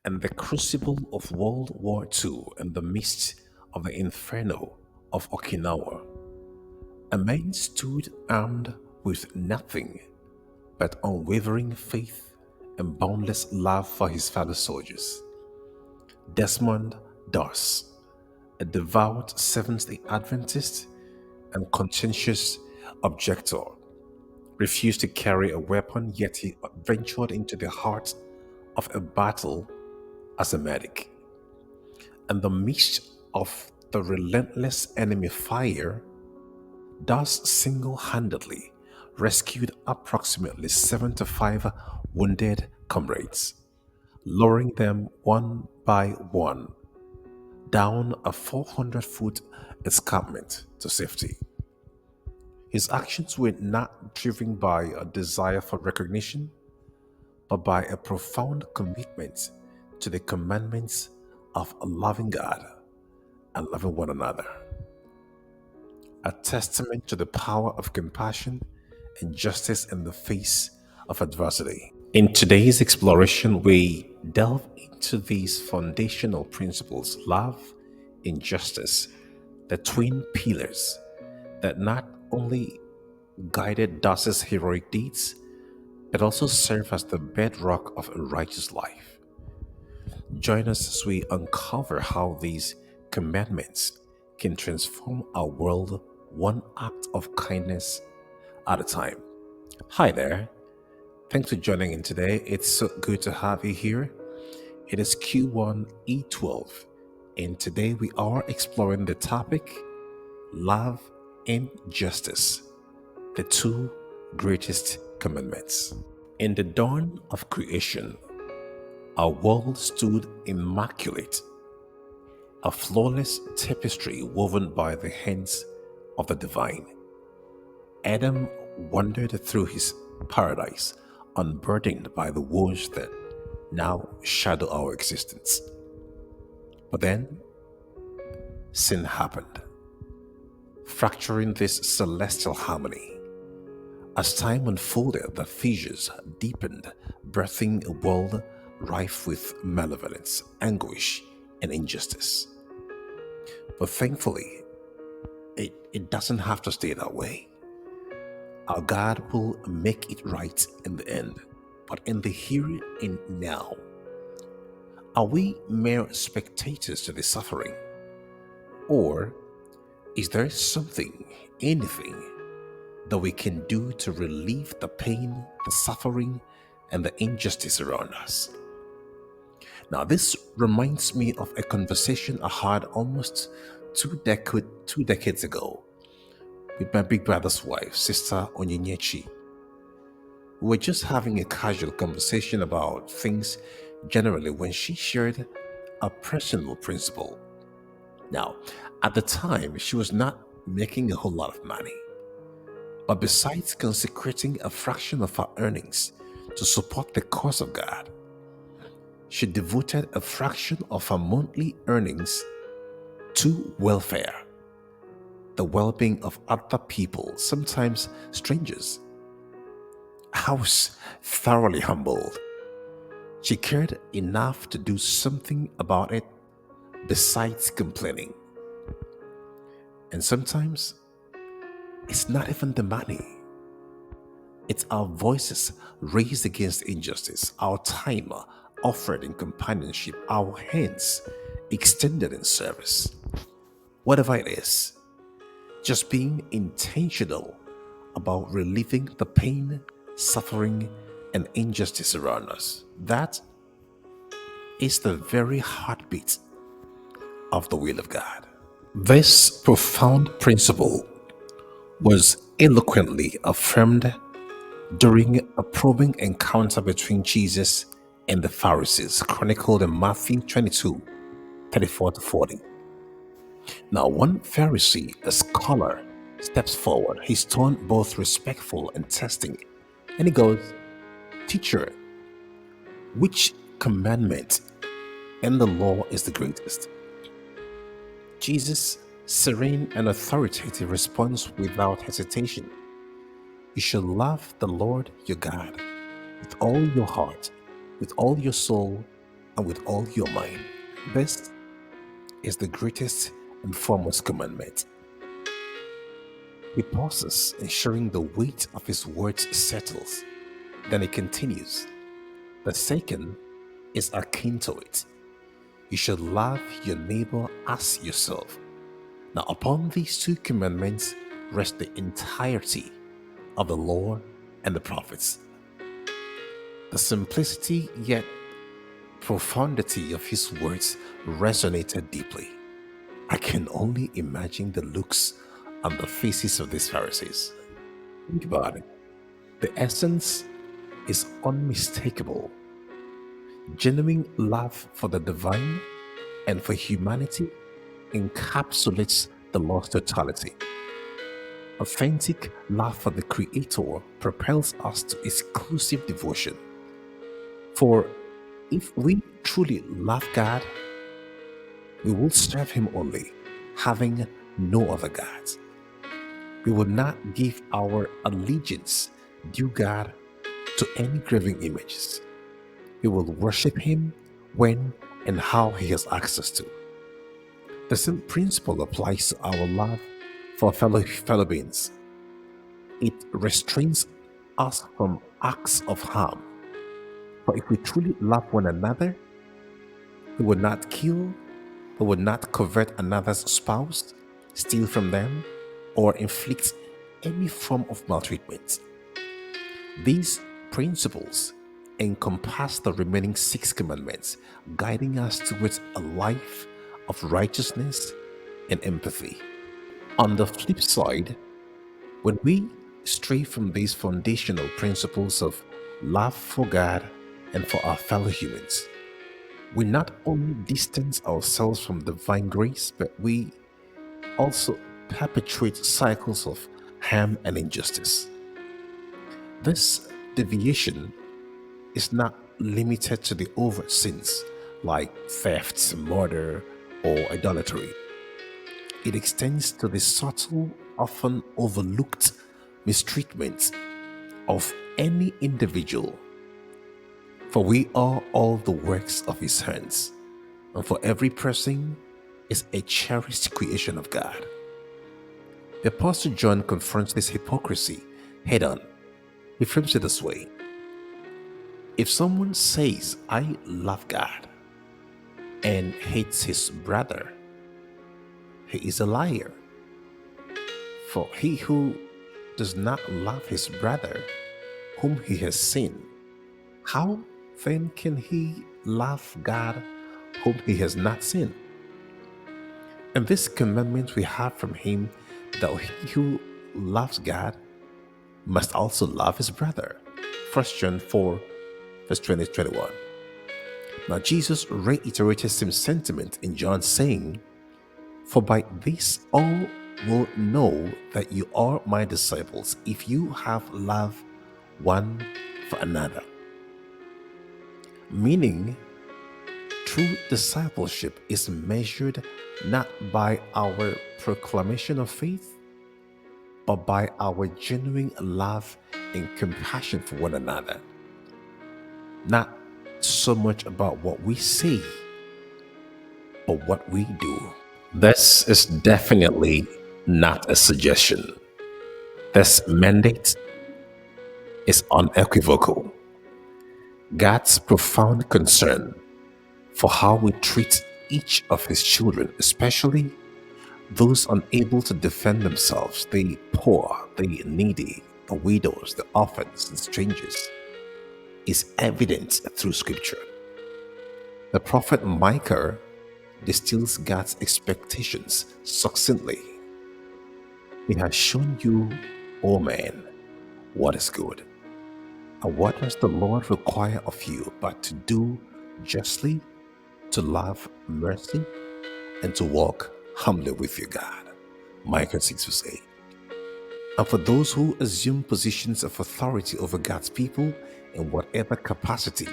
and the crucible of World War II in the midst of the inferno of Okinawa, a man stood armed with nothing but unwavering faith and boundless love for his fellow soldiers. Desmond Doss, a devout Seventh-day Adventist and conscientious objector, refused to carry a weapon, yet he ventured into the heart of a battle as a medic. In the midst of the relentless enemy fire, Doss single handedly rescued approximately 75 wounded comrades, lowering them one by one down a 400-foot escarpment to safety. His actions were not driven by a desire for recognition, but by a profound commitment to the commandments of a loving God and loving one another, a testament to the power of compassion and justice in the face of adversity. In today's exploration, we delve into these foundational principles: love and justice, the twin pillars that not only guided Doss's heroic deeds, but also serve as the bedrock of a righteous life. Join us as we uncover how these commandments can transform our world one act of kindness at a time. Hi there. Thanks for joining in today. It's so good to have you here. It is Q1E12, and today we are exploring the topic love and justice, the two greatest commandments. In the dawn of creation, our world stood immaculate, a flawless tapestry woven by the hands of the divine. Adam wandered through his paradise, unburdened by the woes that now shadow our existence. But then, sin happened, fracturing this celestial harmony. As time unfolded, the fissures deepened, birthing a world rife with malevolence, anguish, and injustice. But thankfully, it doesn't have to stay that way. Our God will make it right in the end. But in the here and now, are we mere spectators to the suffering? Or is there something, anything, that we can do to relieve the pain, the suffering, and the injustice around us? Now, this reminds me of a conversation I had almost two decades ago with my big brother's wife, Sister Onyinyechi. We were just having a casual conversation about things generally when she shared a personal principle. Now, at the time, she was not making a whole lot of money, but besides consecrating a fraction of her earnings to support the cause of God, she devoted a fraction of her monthly earnings to welfare, the well-being of other people, sometimes strangers. I was thoroughly humbled. She cared enough to do something about it besides complaining. And sometimes it's not even the money. It's our voices raised against injustice, our time offered in companionship, our hands extended in service. Whatever it is, just being intentional about relieving the pain, suffering, and injustice around us. That is the very heartbeat of the will of God. This profound principle was eloquently affirmed during a probing encounter between Jesus and the Pharisees, chronicled in Matthew 22:34-40. Now, one Pharisee, a scholar, steps forward, his tone both respectful and testing, and he goes, "Teacher, which commandment in the law is the greatest?" Jesus' serene and authoritative response without hesitation: "You shall love the Lord your God with all your heart, with all your soul, and with all your mind. This is the greatest and foremost commandment. He pauses, ensuring the weight of his words settles. Then he continues. The second is akin to it. You should love your neighbor as yourself. Now, upon these two commandments rest the entirety of the law and the prophets. The simplicity yet profundity of his words resonated deeply. I can only imagine the looks on the faces of these Pharisees. Think about it. The essence is unmistakable. Genuine love for the divine and for humanity encapsulates the law's totality. Authentic love for the Creator propels us to exclusive devotion. For if we truly love God, we will serve Him only, having no other gods. We will not give our allegiance due God to any graven images. We will worship Him when and how He has asked us to. The same principle applies to our love for fellow beings. It restrains us from acts of harm. For if we truly love one another, we will not kill, we will not covet another's spouse, steal from them, or inflict any form of maltreatment. These principles encompass the remaining 6 commandments, guiding us towards a life of righteousness and empathy. On the flip side, when we stray from these foundational principles of love for God and for our fellow humans, we not only distance ourselves from divine grace, but we also perpetuate cycles of harm and injustice. This deviation is not limited to the overt sins like theft, murder, or idolatry. It extends to the subtle, often overlooked mistreatment of any individual. For we are all the works of His hands, and for every person is a cherished creation of God. The Apostle John confronts this hypocrisy head on. He frames it this way: if someone says, I love God, and hates his brother, he is a liar. For he who does not love his brother, whom he has seen, how then can he love God, whom he has not seen? And this commandment we have from him, that he who loves God must also love his brother. 1 John 4, verse 20-21. Now Jesus reiterated the same sentiment in John, saying, For by this all will know that you are my disciples, if you have love one for another. Meaning, true discipleship is measured not by our proclamation of faith, but by our genuine love and compassion for one another. Not so much about what we say, but what we do. This is definitely not a suggestion. This mandate is unequivocal. God's profound concern for how we treat each of His children, especially those unable to defend themselves, the poor, the needy, the widows, the orphans, and strangers, is evident through Scripture. The prophet Micah distills God's expectations succinctly. He has shown you, O man, what is good. And what does the Lord require of you but to do justly, to love mercy, and to walk humbly with your God? Micah 6 verse 8. And for those who assume positions of authority over God's people in whatever capacity,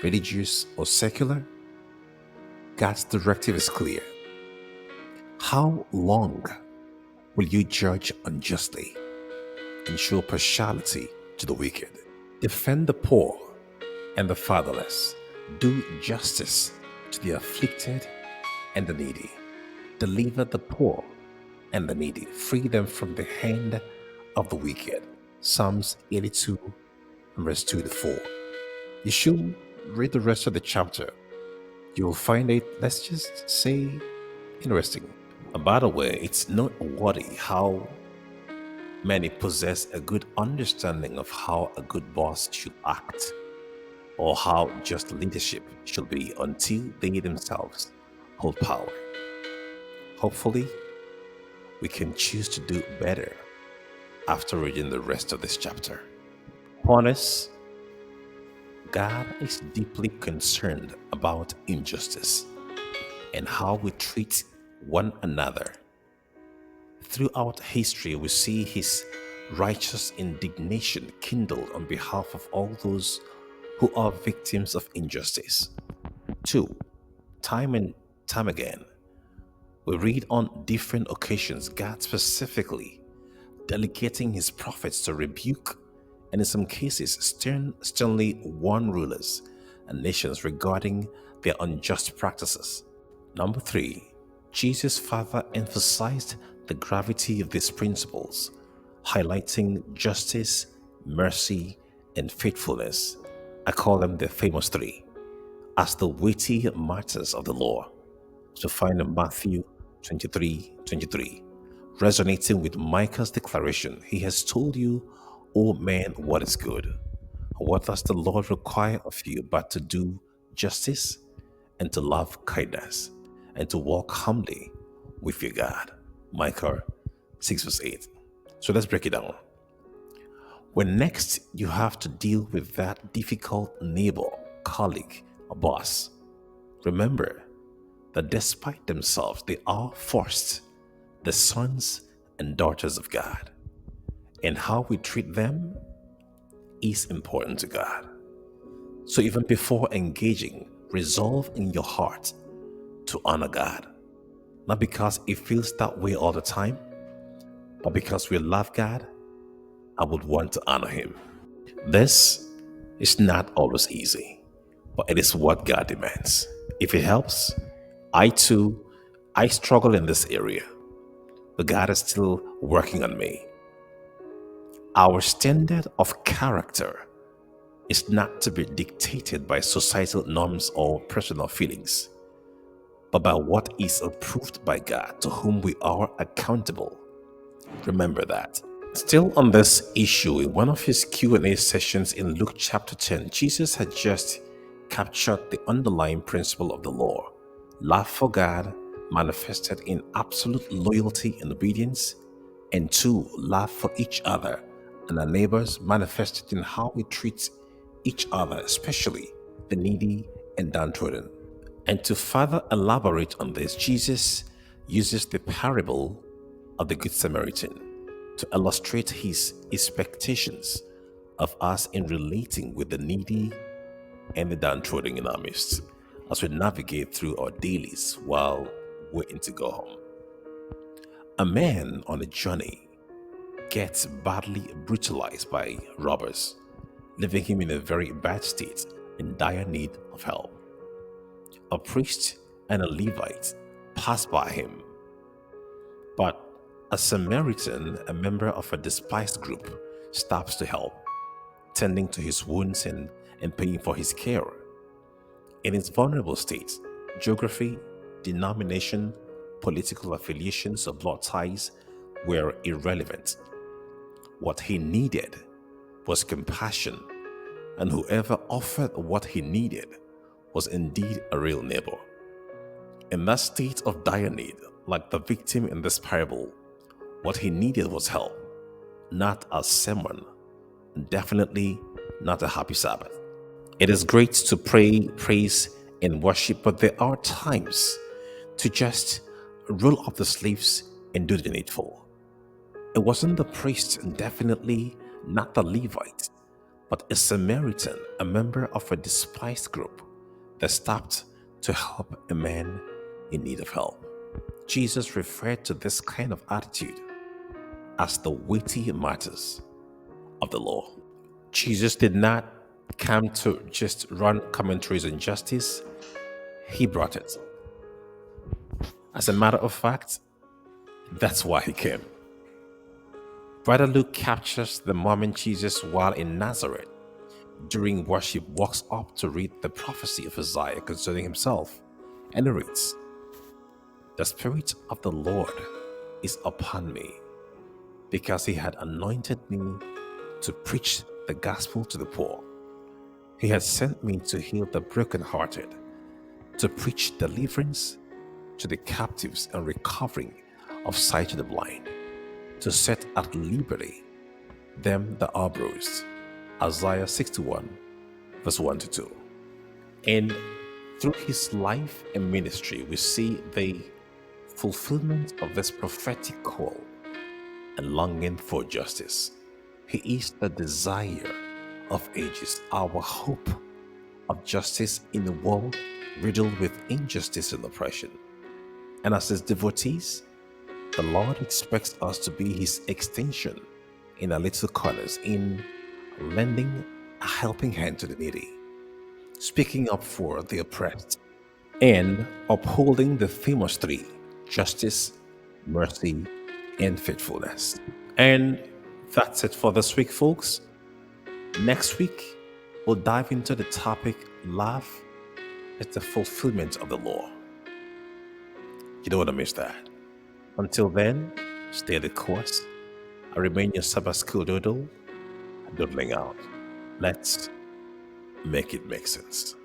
religious or secular, God's directive is clear. How long will you judge unjustly and show partiality to the wicked? Defend the poor and the fatherless. Do justice to the afflicted and the needy. Deliver the poor and the needy. Free them from the hand of the wicked. Psalms 82, verse 2 to 4. You should read the rest of the chapter. You'll find it, let's just say, interesting. And by the way, it's noteworthy how many possess a good understanding of how a good boss should act or how just leadership should be until they themselves hold power. Hopefully, we can choose to do better after reading the rest of this chapter. Honest, God is deeply concerned about injustice and how we treat one another. Throughout history, we see his righteous indignation kindled on behalf of all those who are victims of injustice. 2. Time and time again, we read on different occasions God specifically delegating his prophets to rebuke and in some cases sternly warn rulers and nations regarding their unjust practices. Number 3, Jesus further emphasized the gravity of these principles, highlighting justice, mercy, and faithfulness. I call them the famous three, as the weighty matters of the law, to find in Matthew 23:23, resonating with Micah's declaration, "He has told you, O man, what is good. What does the Lord require of you but to do justice and to love kindness and to walk humbly with your God?" Micah 6 verse 8. So let's break it down. When next you have to deal with that difficult neighbor, colleague, or boss, remember that despite themselves, they are first the sons and daughters of God. And how we treat them is important to God. So even before engaging, resolve in your heart to honor God. Not because it feels that way all the time, but because we love God, I would want to honor Him. This is not always easy, but it is what God demands. If it helps, I struggle in this area, but God is still working on me. Our standard of character is not to be dictated by societal norms or personal feelings, but by what is approved by God, to whom we are accountable. Remember that. Still on this issue, in one of his Q&A sessions in Luke chapter 10, Jesus had just captured the underlying principle of the law. Love for God manifested in absolute loyalty and obedience, and 2, love for each other and our neighbors manifested in how we treat each other, especially the needy and downtrodden. And to further elaborate on this, Jesus uses the parable of the Good Samaritan to illustrate his expectations of us in relating with the needy and the downtrodden in our midst as we navigate through our dailies while waiting to go home. A man on a journey gets badly brutalized by robbers, leaving him in a very bad state in dire need of help. A priest and a Levite pass by him, but a Samaritan, a member of a despised group, stops to help, tending to his wounds and paying for his care. In his vulnerable state, geography, denomination, political affiliations, or blood ties were irrelevant. What he needed was compassion, and whoever offered what he needed was indeed a real neighbor. In that state of dire need, like the victim in this parable, what he needed was help, not a sermon, and definitely not a happy Sabbath. It is great to pray, praise, and worship, but there are times to just roll up the sleeves and do the needful. It wasn't the priest, and definitely not the Levite, but a Samaritan, a member of a despised group, that stopped to help a man in need of help. Jesus referred to this kind of attitude as the weighty matters of the law. Jesus did not came to just run commentaries on justice, he brought it. As a matter of fact, that's why he came. Brother Luke captures the moment Jesus, while in Nazareth, during worship, walks up to read the prophecy of Isaiah concerning himself. And he reads, "The Spirit of the Lord is upon me, because he had anointed me to preach the gospel to the poor. He has sent me to heal the brokenhearted, to preach deliverance to the captives and recovering of sight to the blind, to set at liberty them that are bruised." Isaiah 61, verse 1 to 2. And through his life and ministry, we see the fulfillment of this prophetic call and longing for justice. He is the desire of ages, our hope of justice in a world riddled with injustice and oppression. And as his devotees, the Lord expects us to be his extension in our little corners, in lending a helping hand to the needy, speaking up for the oppressed, and upholding the famous three: justice, mercy, and faithfulness. And that's it for this week, folks. Next week, we'll dive into the topic: love is the fulfillment of the law. You don't want to miss that. Until then, stay the course. I remain your Sabbath School Doodle, doodling out. Let's make it make sense.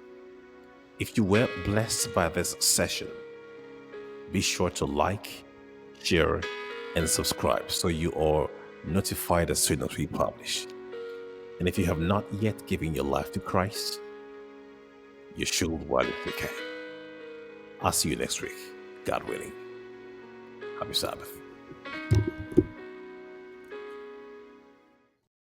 If you were blessed by this session, be sure to like, share, and subscribe so you are notified as soon as we publish. And if you have not yet given your life to Christ, you should while you can. I'll see you next week, God willing. Happy Sabbath.